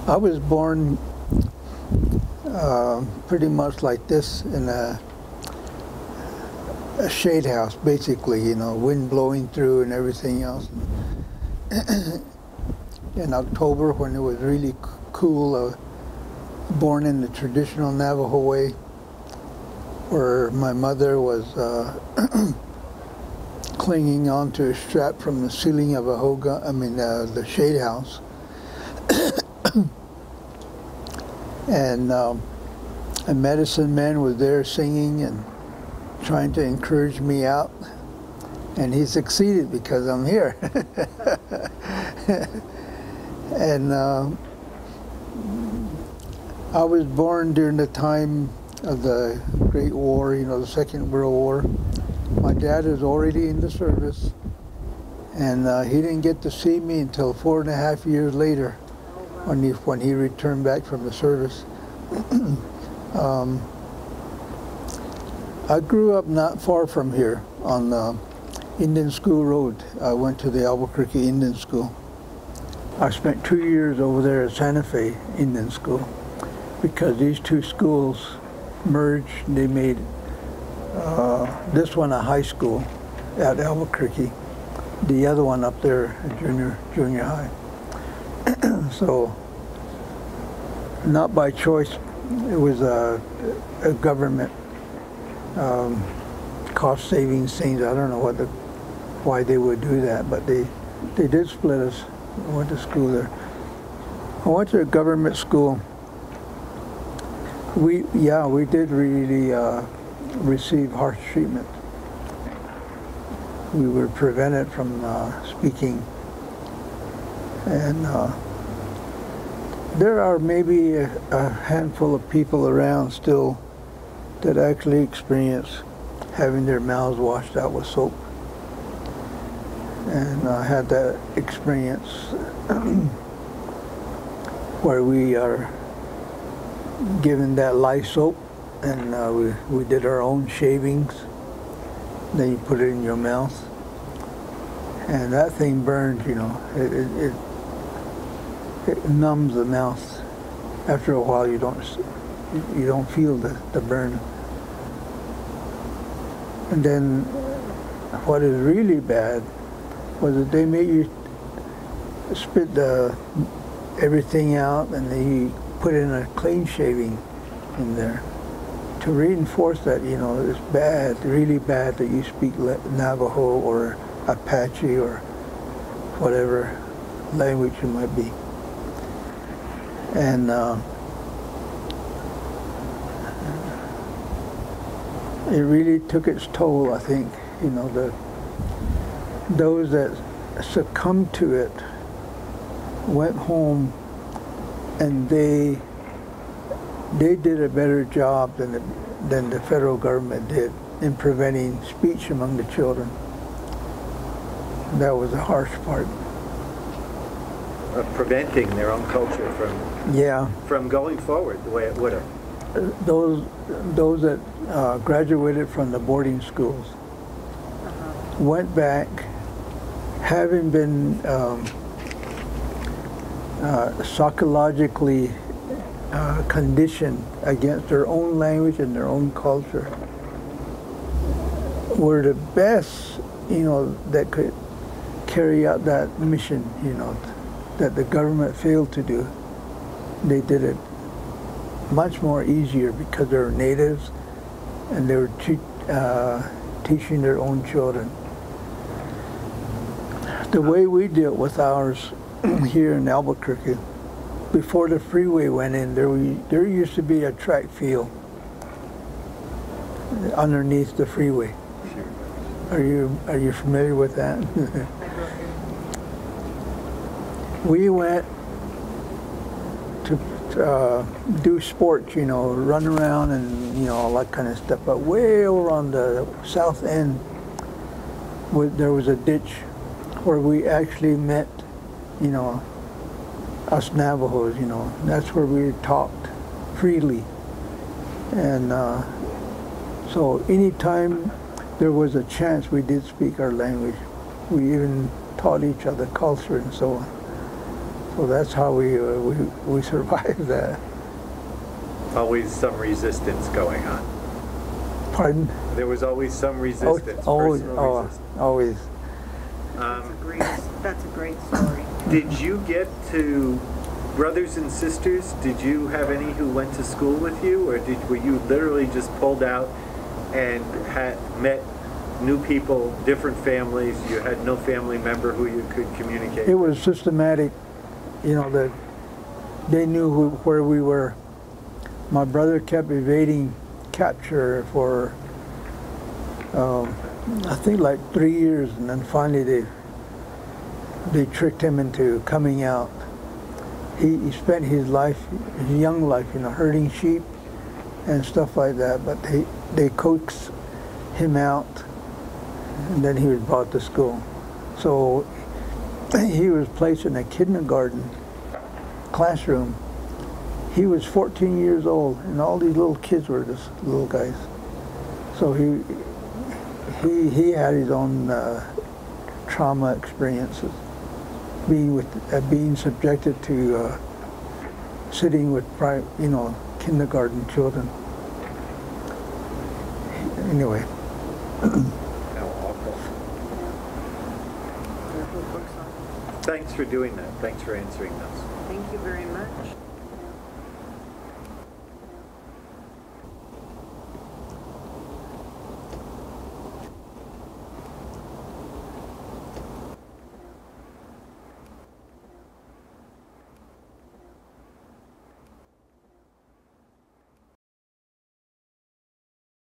I was born pretty much like this in a shade house, basically, you know, wind blowing through and everything else. In October, when it was really cool, born in the traditional Navajo way, where my mother was clinging onto a strap from the ceiling of a the shade house. And a medicine man was there singing and trying to encourage me out, and he succeeded because I'm here. And I was born during the time of the Great War, you know, the Second World War. My dad was already in the service, and he didn't get to see me until 4.5 years later, when he returned back from the service. I grew up not far from here on Indian School Road. I went to the Albuquerque Indian School. I spent 2 years over there at Santa Fe Indian School because these two schools merged. They made this one a high school at Albuquerque, the other one up there a junior high. So, not by choice, it was a government cost savings things. I don't know why they would do that, but they did split us. I went to school there. I went to a government school. We did really receive harsh treatment. We were prevented from speaking, and there are maybe a handful of people around still that actually experience having their mouths washed out with soap. And I had that experience where we are given that lye soap, and we did our own shavings. Then you put it in your mouth, and that thing burns, you know. It numbs the mouth. After a while, you don't feel the burn. And then what is really bad was that they made you spit everything out, and they put in a clean shaving in there to reinforce that, you know, it's bad, really bad that you speak Navajo or Apache or whatever language it might be. And it really took its toll, I think. You know, those that succumbed to it went home, and they did a better job than the federal government did in preventing speech among the children. That was the harsh part. Preventing their own culture from going forward the way it would have. Those that graduated from the boarding schools went back, having been psychologically conditioned against their own language and their own culture, were the best, you know, that could carry out that mission, you know, that the government failed to do. They did it much more easier because they're natives and they were teaching their own children. The way we dealt with ours here in Albuquerque, before the freeway went in, there used to be a track field underneath the freeway. Are you familiar with that? We went to do sports, you know, run around and, you know, all that kind of stuff. But way over on the south end, there was a ditch where we actually met, you know, us Navajos, you know. That's where we talked freely. And so anytime there was a chance, we did speak our language. We even taught each other culture and so on. So that's how we survived that. Always some resistance going on. Pardon? There was always some resistance, always, personal resistance. Always. That's a great story. Did you get to brothers and sisters? Did you have any who went to school with you, or were you literally just pulled out and had met new people, different families? You had no family member who you could communicate It with? was systematic, you know, that they knew where we were. My brother kept evading capture for I think like 3 years, and then finally they tricked him into coming out. He spent his young life, you know, herding sheep and stuff like that, but they coaxed him out, and then he was brought to school. So he was placed in a kindergarten classroom. He was 14 years old, and all these little kids were just little guys. So he had his own trauma experiences, being subjected to sitting with kindergarten children. Anyway. How awful. Thanks for doing that. Thanks for answering those. Thank you very much.